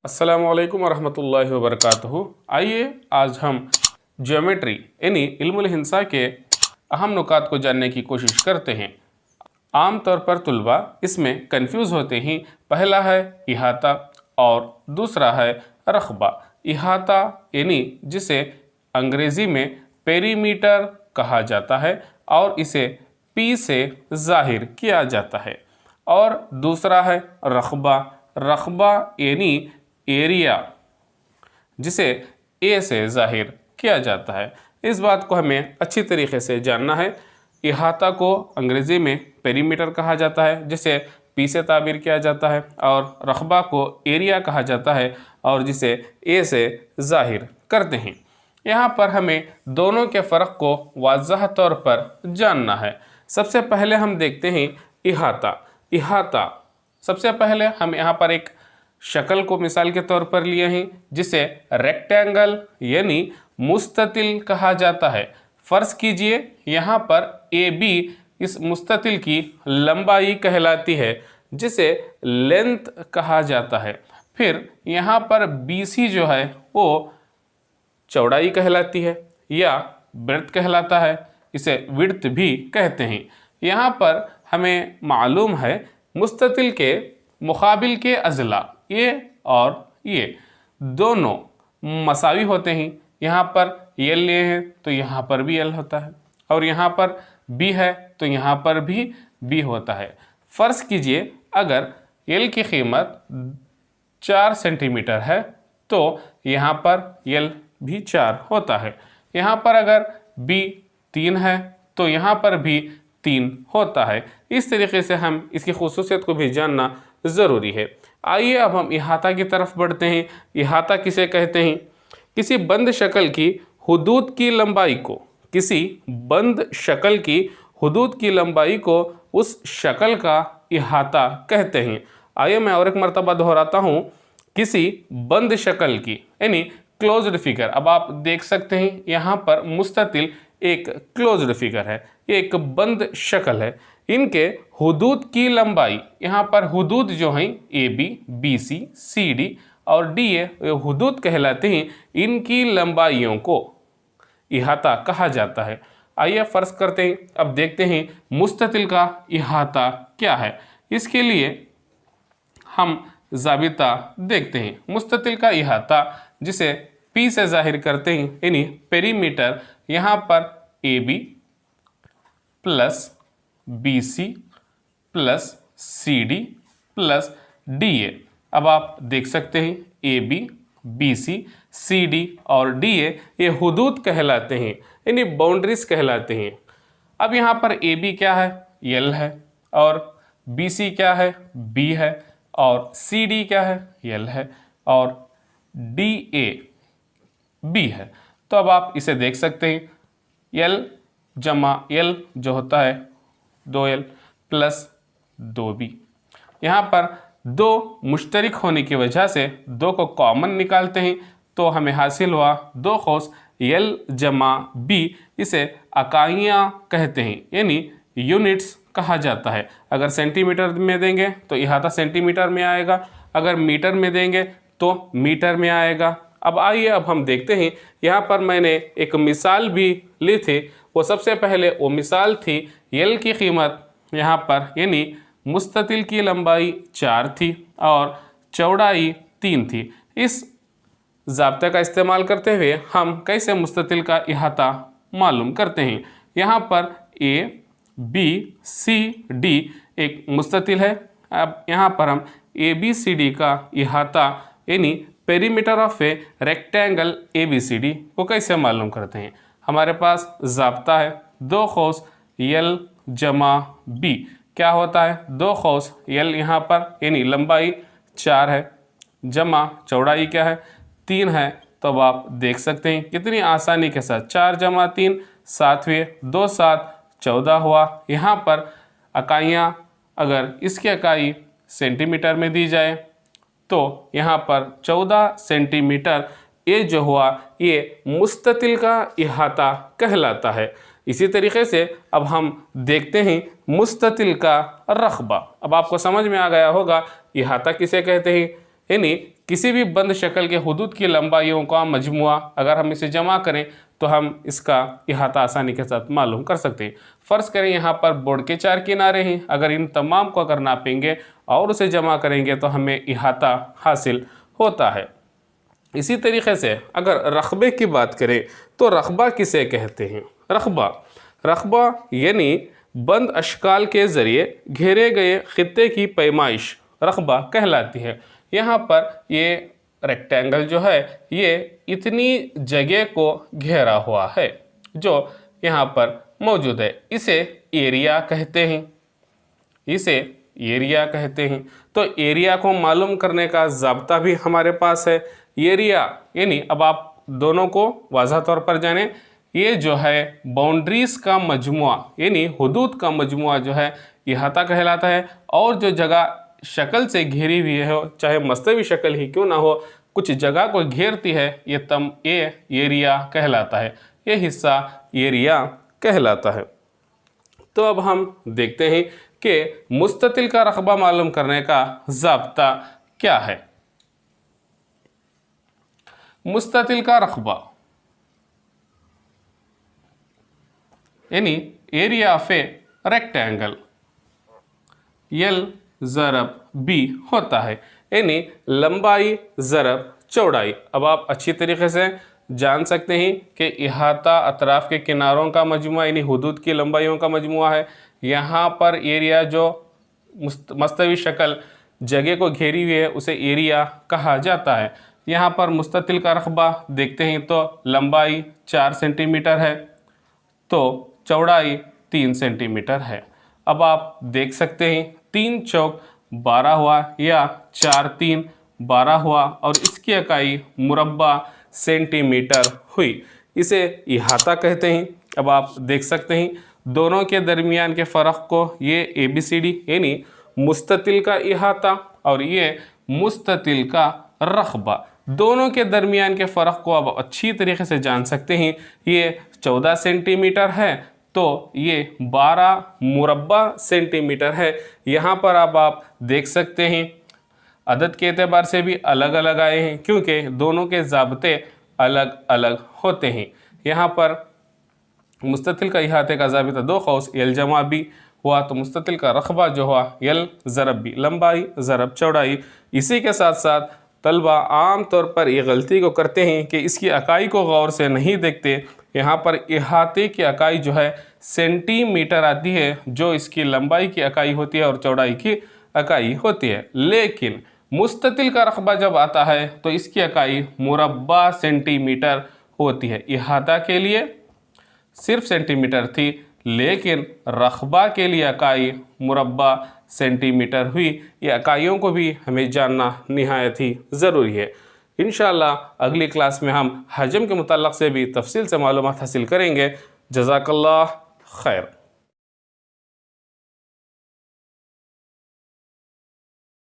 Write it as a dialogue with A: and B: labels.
A: अस्सलामु अलैकुम वरहमतुल्लाहि वबरकातुहू। आइए आज हम ज्योमेट्री यानी इल्मुल हिंसा के अहम नुकात को जानने की कोशिश करते हैं। आम तौर पर तुलबा इसमें कंफ्यूज होते हैं। पहला है इहाता और दूसरा है रकबा। इहाता यानी जिसे अंग्रेज़ी में पेरीमीटर कहा जाता है और इसे पी से ज़ाहिर किया जाता है, और दूसरा है रकबा। रकबा यानी एरिया जिसे ए से ज़ाहिर किया जाता है। इस बात को हमें अच्छी तरीके से जानना है। इहाता को अंग्रेज़ी में पेरीमीटर कहा जाता है जिसे पी से ताबीर किया जाता है, और रकबा को एरिया कहा जाता है और जिसे ए से ज़ाहिर करते हैं। यहाँ पर हमें दोनों के फ़र्क को वाज़ह तौर पर जानना है। सबसे पहले हम देखते हैं इहाता। इहाता सबसे पहले हम यहाँ पर एक शक्ल को मिसाल के तौर पर लिए हैं जिसे रेक्टेंगल यानी मुस्ततिल कहा जाता है। फ़र्ज़ कीजिए यहाँ पर ए बी इस मुस्ततिल की लंबाई कहलाती है जिसे लेंथ कहा जाता है। फिर यहाँ पर बी सी जो है वो चौड़ाई कहलाती है या ब्रेड्थ कहलाता है, इसे विड्थ भी कहते हैं। यहाँ पर हमें मालूम है मुस्ततिल के मुकाबिल के अज़ला ये और ये दोनों मसावी होते हैं। यहाँ पर यल लिए हैं तो यहाँ पर भी यल होता है, और यहाँ पर बी है तो यहाँ पर भी बी होता है। फ़र्ज़ कीजिए अगर यल की कीमत 4 सेंटीमीटर है तो यहाँ पर यल भी 4 होता है। यहाँ पर अगर बी 3 है तो यहाँ पर भी 3 होता है। इस तरीके से हम इसकी खुसूसियत को भी जानना ज़रूरी है। आइए अब हम इहाता की तरफ बढ़ते हैं। इहाता किसे कहते हैं? किसी बंद शक्ल की हुदूद की लंबाई को, किसी बंद शक्ल की हुदूद की लंबाई को उस शक्ल का इहाता कहते हैं। आइए मैं और एक मरतबा दोहराता हूँ। किसी बंद शक्ल की यानी क्लोज्ड फिगर। अब आप देख सकते हैं यहाँ पर मुस्ततिल एक क्लोज्ड फिगर है, एक बंद शक्ल है। इनके हुदूद की लंबाई, यहाँ पर हुदूद जो हैं A B, B C, C D और डी ए हुदूद कहलाते हैं। इनकी लंबाइयों को इहाता कहा जाता है। आइए फ़र्ज़ करते हैं, अब देखते हैं मुस्ततिल का इहाता क्या है। इसके लिए हम ज़ाबिता देखते हैं। मुस्ततिल का इहाता जिसे पी से ज़ाहिर करते हैं यानी पेरीमीटर, यहाँ पर A B plus B C plus C D plus D A. अब आप देख सकते हैं A B, B C, C D और डी ए ये हुदूद कहलाते हैं यानी बाउंड्रीज कहलाते हैं। अब यहाँ पर ए बी क्या है? यल है, और बी सी क्या है? बी है, और सी डी क्या है? यल है, और डी ए बी है। तो अब आप इसे देख सकते हैं यल जमा यल जो होता है 2L प्लस 2B। यहाँ पर 2 मुश्तरक होने की वजह से 2 को कॉमन निकालते हैं तो हमें हासिल हुआ 2 कौस L जमा B। इसे इकाइयाँ कहते हैं यानी यूनिट्स कहा जाता है। अगर सेंटीमीटर में देंगे तो इहाता सेंटीमीटर में आएगा, अगर मीटर में देंगे तो मीटर में आएगा। अब आइए अब हम देखते हैं। यहाँ पर मैंने एक मिसाल भी ली थी। वो सबसे पहले वो मिसाल थी यल की कीमत यहाँ पर यानी मुस्ततिल की लंबाई 4 थी और चौड़ाई 3 थी। इस ज़ाब्ते का इस्तेमाल करते हुए हम कैसे मुस्ततिल का इहाता मालूम करते हैं। यहाँ पर ए बी सी डी एक मुस्ततिल है। अब यहाँ पर हम ए बी सी डी का इहाता यानी perimeter of a rectangle A B C D को कैसे मालूम करते हैं। हमारे पास ज़ाब्ता है 2 कौस यल जमा बी। क्या होता है? 2 कौस यल यहाँ पर यानी लंबाई 4 है, जमा चौड़ाई क्या है? 3 है। तो अब आप देख सकते हैं कितनी आसानी के साथ 4 जमा 3 7 हुए, 2 7 14 हुआ। यहाँ पर इकाइयाँ अगर इसकी इकाई सेंटीमीटर में दी जाए तो यहाँ पर 14 सेंटीमीटर ये जो हुआ ये मुस्ततिल का इहाता कहलाता है। इसी तरीके से अब हम देखते हैं मुस्ततिल का रकबा। अब आपको समझ में आ गया होगा इहाता किसे कहते हैं, यानी किसी भी बंद शक्ल के हुदूद की लंबाइयों का मजमुआ, अगर हम इसे जमा करें तो हम इसका इहाता आसानी के साथ मालूम कर सकते हैं। फ़र्ज़ करें यहाँ पर बोर्ड के 4 किनारे हैं, अगर इन तमाम को अगर नापेंगे और उसे जमा करेंगे तो हमें इहाता हासिल होता है। इसी तरीके से अगर रकबे की बात करें तो रकबा किसे कहते हैं? रकबा यानी बंद अशकाल के ज़रिए घेरे गए खित्ते की पैमाइश रकबा कहलाती है। यहाँ पर ये रेक्टेंगल जो है ये इतनी जगह को घेरा हुआ है जो यहाँ पर मौजूद है, इसे एरिया कहते हैं। तो एरिया को मालूम करने का ज़ाब्ता भी हमारे पास है। एरिया यानी, अब आप दोनों को वाज़ह तौर पर जानें, ये जो है बाउंड्रीज़ का मजमुआ यानी हुदूद का मजमुआ जो है इहाता कहलाता है। और जो जगह शक्ल से घेरी हुई है, चाहे मस्तवी शक्ल ही क्यों ना हो, कुछ जगह को घेरती है, ये एरिया कहलाता है, ये हिस्सा एरिया कहलाता है। तो अब हम देखते हैं कि मुस्ततिल का रकबा मालूम करने का ज़ाब्ता क्या है। मुस्ततिल का रकबा यानी एरिया ऑफ ए रेक्टेंगल यल ज़रब बी होता है, यानी लंबाई ज़रब चौड़ाई। अब आप अच्छी तरीके से जान सकते हैं कि इहाता अतराफ़ के किनारों का मजमुआ यानी हुदूद की लंबाइयों का मजमुआ है। यहाँ पर एरिया जो मस्तवी शक्ल जगह को घेरी हुई है उसे एरिया कहा जाता है। यहाँ पर मुस्ततिल का रकबा देखते हैं तो लंबाई 4 सेंटीमीटर है तो चौड़ाई 3 सेंटीमीटर है। अब आप देख सकते हैं 3 चौक 12 हुआ या 4 3 12 हुआ और इसकी इकाई मुरब्बा सेंटीमीटर हुई, इसे इहाता कहते हैं। अब आप देख सकते हैं दोनों के दरमियान के फ़र्क को, ये ABCD यानी मुस्ततिल का इहाता और ये मुस्ततिल का रकबा, दोनों के दरमियान के फ़र्क को अब अच्छी तरीके से जान सकते हैं। ये 14 सेंटीमीटर है तो ये 12 मुरब्बा सेंटीमीटर है। यहाँ पर अब आप देख सकते हैं अदद के एतबार से भी अलग अलग आए हैं क्योंकि दोनों के ज़ाब्ते अलग अलग होते हैं। यहाँ पर मुस्ततिल का इहाते का ज़ाबिता 2 क़ौस यल जमा बी हुआ तो मुस्ततिल का रकबा जो हुआ यल ज़रब बी, लंबाई ज़रब चौड़ाई। इसी के साथ साथ तलबा आम तौर पर ये गलती को करते हैं कि इसकी इकाई को गौर से नहीं देखते। यहाँ पर इहाते की इकाई जो है सेंटीमीटर आती है, जो इसकी लंबाई की इकाई होती है और चौड़ाई की इकाई होती है। लेकिन मुस्ततिल का रकबा जब आता है तो इसकी इकाई मुरब्बा सेंटीमीटर होती है। इहाता के लिए सिर्फ सेंटीमीटर थी लेकिन रकबा के लिए इकाई मुरब्बा सेंटीमीटर हुई। ये इकाइयों को भी हमें जानना निहायत ही ज़रूरी है। इंशाअल्लाह अगली क्लास में हम हजम के मुताल्लिक़ से भी तफसील से मालूमात हासिल करेंगे। जज़ाकल्लाह खैर।